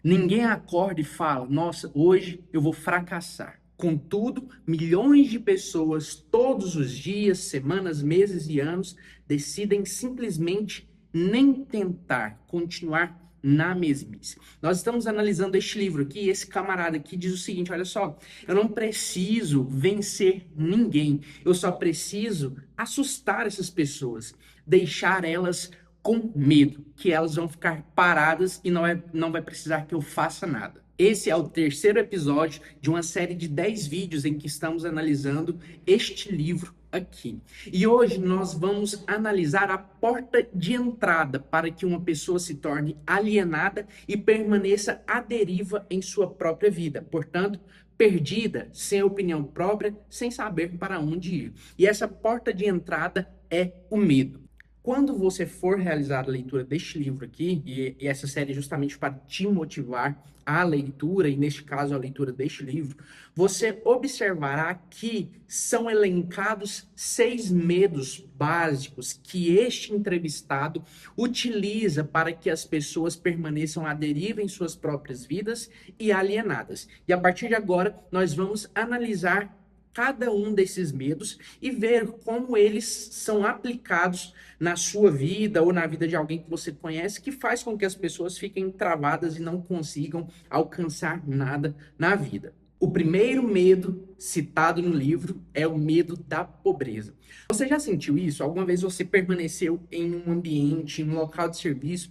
Ninguém acorda e fala: nossa, hoje eu vou fracassar. Contudo, milhões de pessoas todos os dias, semanas, meses e anos decidem simplesmente nem tentar, continuar na mesmice. Nós estamos analisando este livro aqui, e esse camarada aqui diz o seguinte: olha só, eu não preciso vencer ninguém, eu só preciso assustar essas pessoas, deixar elas com medo, que elas vão ficar paradas e não vai precisar que eu faça nada. Esse é o terceiro episódio de uma série de 10 vídeos em que estamos analisando este livro aqui. E hoje nós vamos analisar a porta de entrada para que uma pessoa se torne alienada e permaneça à deriva em sua própria vida. Portanto, perdida, sem opinião própria, sem saber para onde ir. E essa porta de entrada é o medo. Quando você for realizar a leitura deste livro aqui, e essa série é justamente para te motivar à leitura, e neste caso a leitura deste livro, você observará que são elencados 6 medos básicos que este entrevistado utiliza para que as pessoas permaneçam à deriva em suas próprias vidas e alienadas. E a partir de agora, nós vamos analisar cada um desses medos e ver como eles são aplicados na sua vida ou na vida de alguém que você conhece, que faz com que as pessoas fiquem travadas e não consigam alcançar nada na vida. O primeiro medo citado no livro é o medo da pobreza. Você já sentiu isso? Alguma vez você permaneceu em um ambiente, em um local de serviço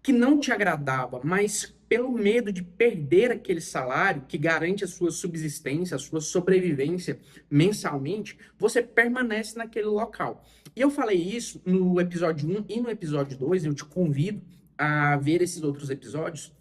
que não te agradava, mas pelo medo de perder aquele salário que garante a sua subsistência, a sua sobrevivência mensalmente, você permanece naquele local. E eu falei isso no episódio 1 e no episódio 2, eu te convido a ver esses outros episódios.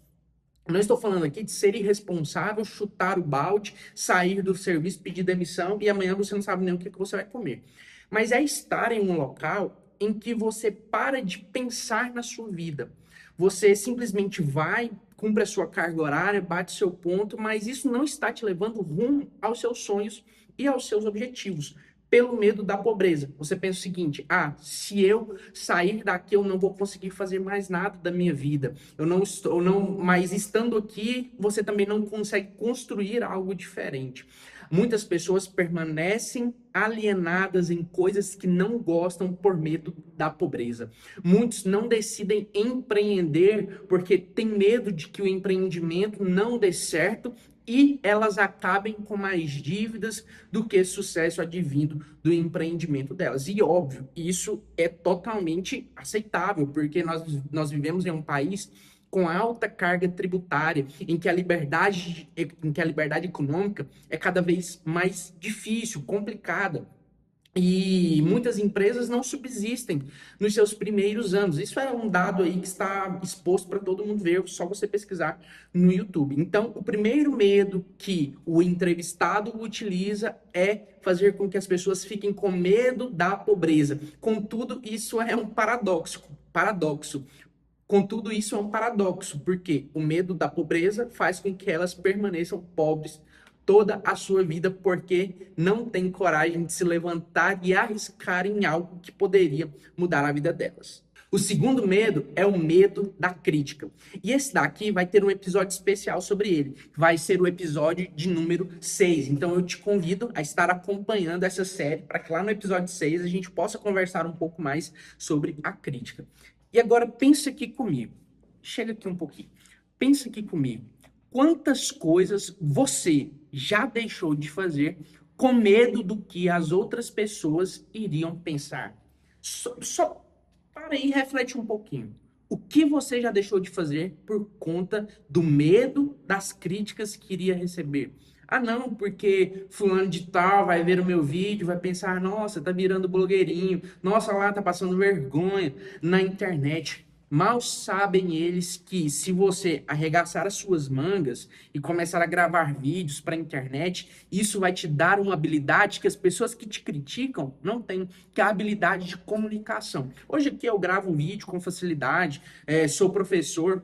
Não estou falando aqui de ser irresponsável, chutar o balde, sair do serviço, pedir demissão e amanhã você não sabe nem o que você vai comer. Mas é estar em um local em que você para de pensar na sua vida. Você simplesmente vai, cumpre a sua carga horária, bate seu ponto, mas isso não está te levando rumo aos seus sonhos e aos seus objetivos, pelo medo da pobreza. Você pensa o seguinte: se eu sair daqui, eu não vou conseguir fazer mais nada da minha vida. Eu não estou, não, mas estando aqui, você também não consegue construir algo diferente. Muitas pessoas permanecem alienadas em coisas que não gostam por medo da pobreza. Muitos não decidem empreender porque têm medo de que o empreendimento não dê certo e elas acabem com mais dívidas do que sucesso advindo do empreendimento delas. E óbvio, isso é totalmente aceitável, porque nós vivemos em um país com alta carga tributária, em que a liberdade econômica é cada vez mais difícil, complicada. E muitas empresas não subsistem nos seus primeiros anos. Isso é um dado aí que está exposto para todo mundo ver, só você pesquisar no YouTube. Então, o primeiro medo que o entrevistado utiliza é fazer com que as pessoas fiquem com medo da pobreza. Contudo, isso é um paradoxo. Contudo, isso é um paradoxo, porque o medo da pobreza faz com que elas permaneçam pobres toda a sua vida, porque não têm coragem de se levantar e arriscar em algo que poderia mudar a vida delas. O segundo medo é o medo da crítica. E esse daqui vai ter um episódio especial sobre ele. Vai ser o episódio de número 6. Então eu te convido a estar acompanhando essa série para que lá no episódio 6 a gente possa conversar um pouco mais sobre a crítica. E agora pensa aqui comigo. Chega aqui um pouquinho. Pensa aqui comigo. Quantas coisas você já deixou de fazer com medo do que as outras pessoas iriam pensar? Só para aí e reflete um pouquinho. O que você já deixou de fazer por conta do medo das críticas que iria receber? Não, porque fulano de tal vai ver o meu vídeo, vai pensar: nossa, tá virando blogueirinho, nossa, lá tá passando vergonha na internet. Mal sabem eles que, se você arregaçar as suas mangas e começar a gravar vídeos para a internet, isso vai te dar uma habilidade que as pessoas que te criticam não têm, que é a habilidade de comunicação. Hoje aqui eu gravo um vídeo com facilidade, sou professor,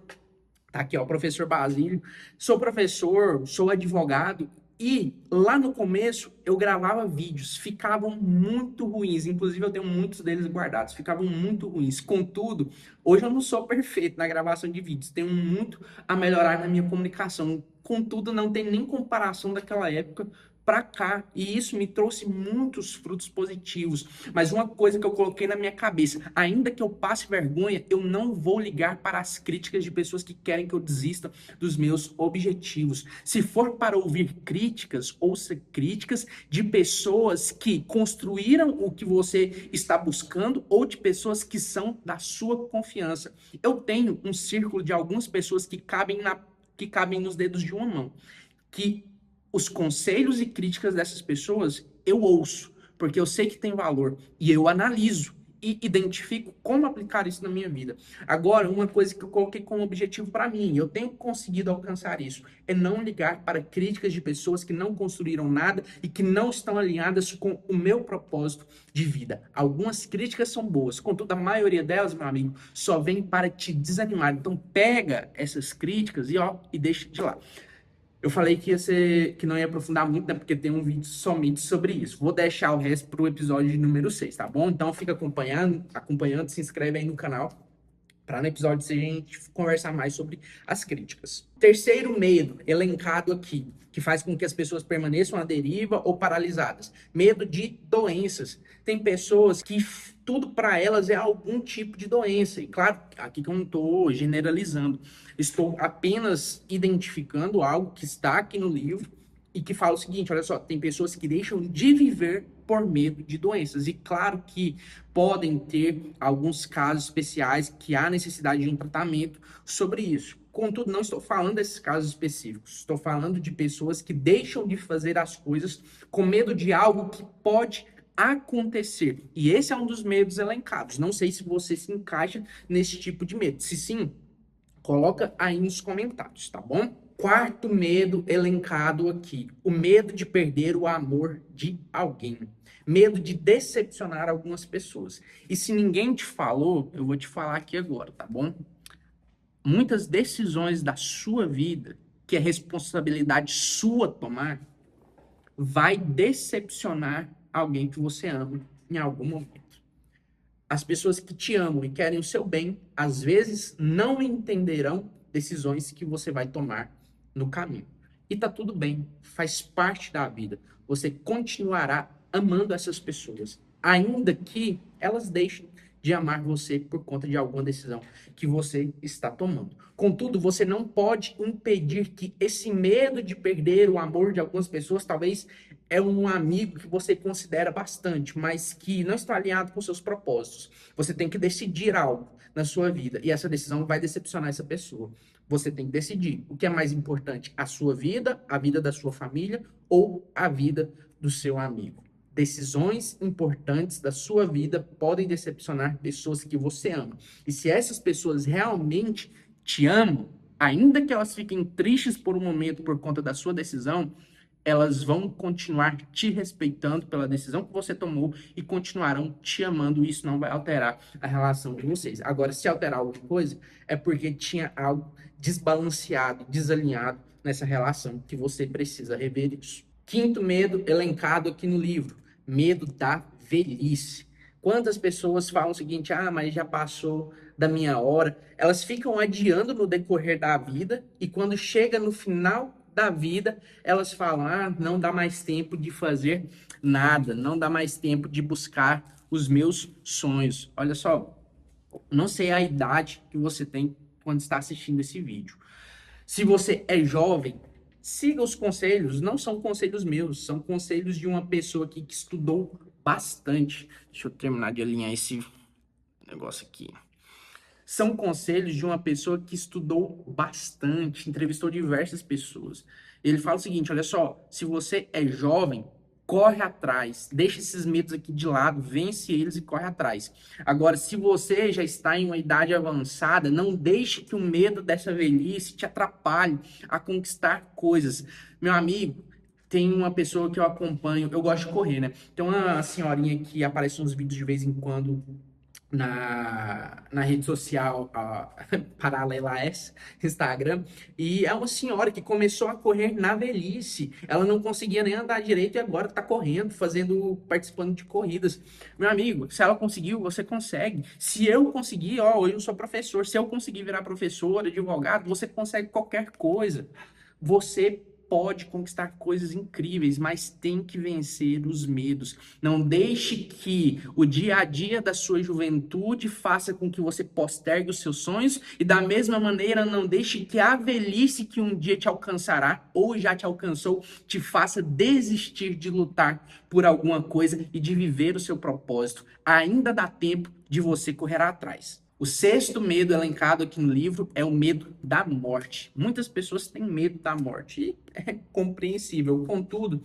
tá aqui ó, professor Basílio, sou professor, sou advogado. E lá no começo eu gravava vídeos, ficavam muito ruins, inclusive eu tenho muitos deles guardados, ficavam muito ruins. Contudo, hoje eu não sou perfeito na gravação de vídeos, tenho muito a melhorar na minha comunicação. Contudo, não tem nem comparação daquela época para cá, e isso me trouxe muitos frutos positivos. Mas uma coisa que eu coloquei na minha cabeça, ainda que eu passe vergonha, eu não vou ligar para as críticas de pessoas que querem que eu desista dos meus objetivos. Se for para ouvir críticas, ouça críticas de pessoas que construíram o que você está buscando ou de pessoas que são da sua confiança. Eu tenho um círculo de algumas pessoas que cabem nos dedos de uma mão, que os conselhos e críticas dessas pessoas eu ouço, porque eu sei que tem valor e eu analiso e identifico como aplicar isso na minha vida. Agora, uma coisa que eu coloquei como objetivo para mim, eu tenho conseguido alcançar isso, é não ligar para críticas de pessoas que não construíram nada e que não estão alinhadas com o meu propósito de vida. Algumas críticas são boas, contudo, a maioria delas, meu amigo, só vem para te desanimar. Então, pega essas críticas e deixa de lado. Eu falei que não ia aprofundar muito, né? Porque tem um vídeo somente sobre isso. Vou deixar o resto para o episódio número 6, tá bom? Então fica acompanhando, se inscreve aí no canal para no episódio 6 a gente conversar mais sobre as críticas. Terceiro medo, elencado aqui, que faz com que as pessoas permaneçam à deriva ou paralisadas. Medo de doenças. Tem pessoas que tudo para elas é algum tipo de doença. E claro, aqui que eu não estou generalizando. Estou apenas identificando algo que está aqui no livro e que fala o seguinte, olha só, tem pessoas que deixam de viver por medo de doenças. E claro que podem ter alguns casos especiais que há necessidade de um tratamento sobre isso. Contudo, não estou falando desses casos específicos. Estou falando de pessoas que deixam de fazer as coisas com medo de algo que pode acontecer. E esse é um dos medos elencados. Não sei se você se encaixa nesse tipo de medo. Se sim, coloca aí nos comentários, tá bom? Quarto medo elencado aqui, o medo de perder o amor de alguém. Medo de decepcionar algumas pessoas. E se ninguém te falou, eu vou te falar aqui agora, tá bom? Muitas decisões da sua vida, que é responsabilidade sua tomar, vai decepcionar alguém que você ama em algum momento. As pessoas que te amam e querem o seu bem, às vezes não entenderão decisões que você vai tomar no caminho. E tá tudo bem, faz parte da vida. Você continuará amando essas pessoas, ainda que elas deixem de amar você por conta de alguma decisão que você está tomando. Contudo, você não pode impedir que esse medo de perder o amor de algumas pessoas, talvez é um amigo que você considera bastante, mas que não está alinhado com seus propósitos. Você tem que decidir algo na sua vida e essa decisão vai decepcionar essa pessoa. Você tem que decidir o que é mais importante, a sua vida, a vida da sua família ou a vida do seu amigo. Decisões importantes da sua vida podem decepcionar pessoas que você ama. E se essas pessoas realmente te amam, ainda que elas fiquem tristes por um momento por conta da sua decisão, elas vão continuar te respeitando pela decisão que você tomou e continuarão te amando. Isso não vai alterar a relação de vocês. Agora, se alterar alguma coisa, é porque tinha algo desbalanceado, desalinhado nessa relação que você precisa rever isso. Quinto medo elencado aqui no livro, medo da velhice. Quantas pessoas falam o seguinte, mas já passou da minha hora. Elas ficam adiando no decorrer da vida e quando chega no final da vida, elas falam, não dá mais tempo de fazer nada, não dá mais tempo de buscar os meus sonhos. Olha só, não sei a idade que você tem quando está assistindo esse vídeo. Se você é jovem, siga os conselhos, não são conselhos meus, são conselhos de uma pessoa aqui que estudou bastante. Deixa eu terminar de alinhar esse negócio aqui. São conselhos de uma pessoa que estudou bastante, entrevistou diversas pessoas. Ele fala o seguinte, olha só, se você é jovem, corre atrás, deixa esses medos aqui de lado, vence eles e corre atrás. Agora, se você já está em uma idade avançada, não deixe que o medo dessa velhice te atrapalhe a conquistar coisas. Meu amigo, tem uma pessoa que eu acompanho, eu gosto de correr, né? Tem uma senhorinha que aparece nos vídeos de vez em quando na rede social paralela a essa, Instagram, e é uma senhora que começou a correr na velhice. Ela não conseguia nem andar direito e agora está correndo, participando de corridas. Meu amigo, se ela conseguiu, você consegue. Se eu conseguir, ó, hoje eu sou professor, se eu conseguir virar professor, advogado, você consegue qualquer coisa. Você pode conquistar coisas incríveis, mas tem que vencer os medos. Não deixe que o dia a dia da sua juventude faça com que você postergue os seus sonhos e da mesma maneira não deixe que a velhice que um dia te alcançará ou já te alcançou te faça desistir de lutar por alguma coisa e de viver o seu propósito. Ainda dá tempo de você correr atrás. O sexto medo elencado aqui no livro é o medo da morte. Muitas pessoas têm medo da morte e é compreensível. Contudo,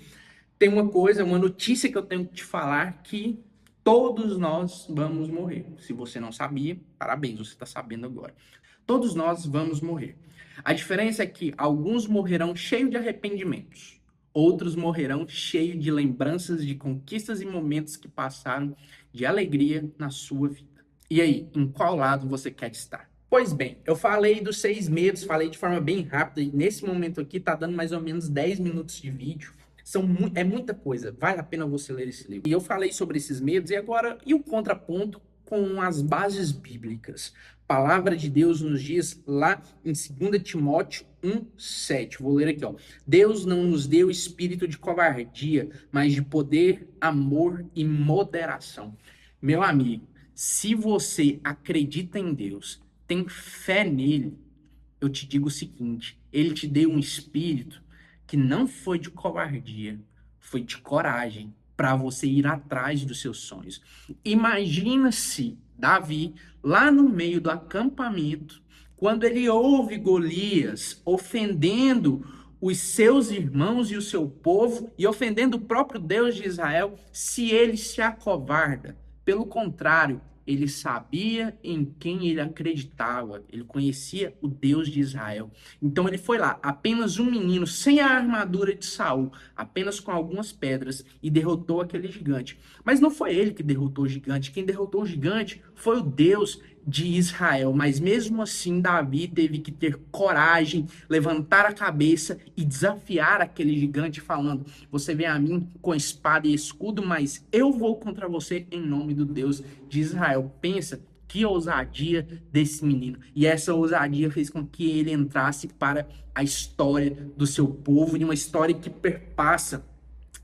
tem uma notícia que eu tenho que te falar que todos nós vamos morrer. Se você não sabia, parabéns, você está sabendo agora. Todos nós vamos morrer. A diferença é que alguns morrerão cheios de arrependimentos, outros morrerão cheios de lembranças de conquistas e momentos que passaram de alegria na sua vida. E aí, em qual lado você quer estar? Pois bem, eu falei dos 6 medos, falei de forma bem rápida, e nesse momento aqui tá dando mais ou menos 10 minutos de vídeo. É muita coisa, vale a pena você ler esse livro. E eu falei sobre esses medos, e agora, e o contraponto com as bases bíblicas? A palavra de Deus nos diz lá em 2 Timóteo 1:7. Vou ler aqui, ó. Deus não nos deu espírito de covardia, mas de poder, amor e moderação. Meu amigo, se você acredita em Deus, tem fé nele, eu te digo o seguinte: ele te deu um espírito que não foi de covardia, foi de coragem para você ir atrás dos seus sonhos. Imagina se Davi, lá no meio do acampamento, quando ele ouve Golias ofendendo os seus irmãos e o seu povo e ofendendo o próprio Deus de Israel, se ele se acovarda. Pelo contrário, ele sabia em quem ele acreditava, ele conhecia o Deus de Israel. Então ele foi lá, apenas um menino, sem a armadura de Saul, apenas com algumas pedras, e derrotou aquele gigante. Mas não foi ele que derrotou o gigante, quem derrotou o gigante foi o Deus de Israel. Mas mesmo assim, Davi teve que ter coragem, levantar a cabeça e desafiar aquele gigante, falando: você vem a mim com espada e escudo, mas eu vou contra você em nome do Deus de Israel. Pensa que ousadia desse menino. E essa ousadia fez com que ele entrasse para a história do seu povo, e uma história que perpassa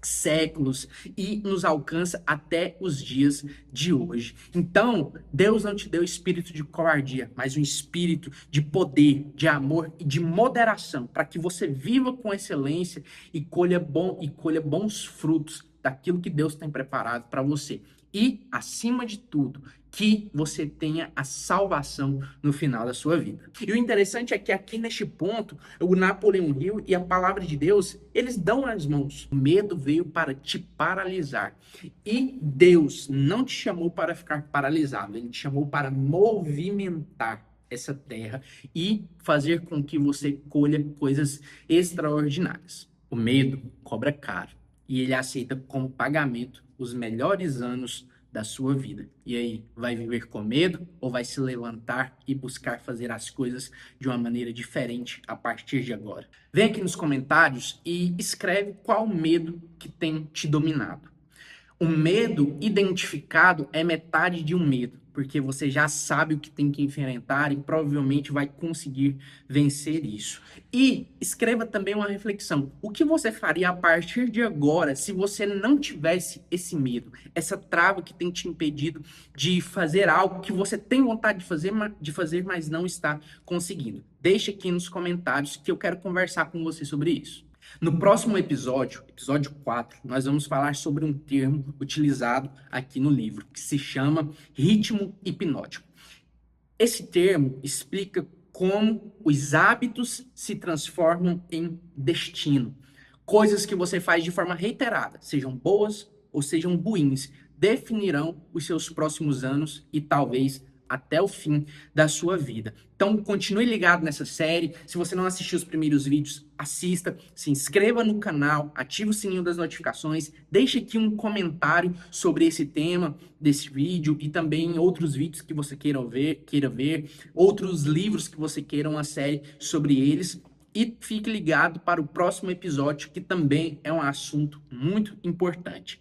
séculos e nos alcança até os dias de hoje. Então, Deus não te deu espírito de covardia, mas um espírito de poder, de amor e de moderação, para que você viva com excelência e colha bons frutos daquilo que Deus tem preparado para você. E, acima de tudo, que você tenha a salvação no final da sua vida. E o interessante é que aqui neste ponto, o Napoleão Hill e a palavra de Deus, eles dão as mãos. O medo veio para te paralisar. E Deus não te chamou para ficar paralisado, ele te chamou para movimentar essa terra e fazer com que você colha coisas extraordinárias. O medo cobra caro e ele aceita como pagamento os melhores anos da sua vida. E aí, vai viver com medo ou vai se levantar e buscar fazer as coisas de uma maneira diferente a partir de agora? Vem aqui nos comentários e escreve qual medo que tem te dominado. O medo identificado é metade de um medo, porque você já sabe o que tem que enfrentar e provavelmente vai conseguir vencer isso. E escreva também uma reflexão. O que você faria a partir de agora se você não tivesse esse medo, essa trava que tem te impedido de fazer algo que você tem vontade de fazer, mas não está conseguindo? Deixe aqui nos comentários que eu quero conversar com você sobre isso. No próximo episódio, episódio 4, nós vamos falar sobre um termo utilizado aqui no livro, que se chama ritmo hipnótico. Esse termo explica como os hábitos se transformam em destino. Coisas que você faz de forma reiterada, sejam boas ou sejam ruins, definirão os seus próximos anos e talvez até o fim da sua vida. Então, continue ligado nessa série. Se você não assistiu os primeiros vídeos, assista, se inscreva no canal, ative o sininho das notificações, deixe aqui um comentário sobre esse tema desse vídeo e também outros vídeos que você queira ver, outros livros que você queira uma série sobre eles. E fique ligado para o próximo episódio, que também é um assunto muito importante.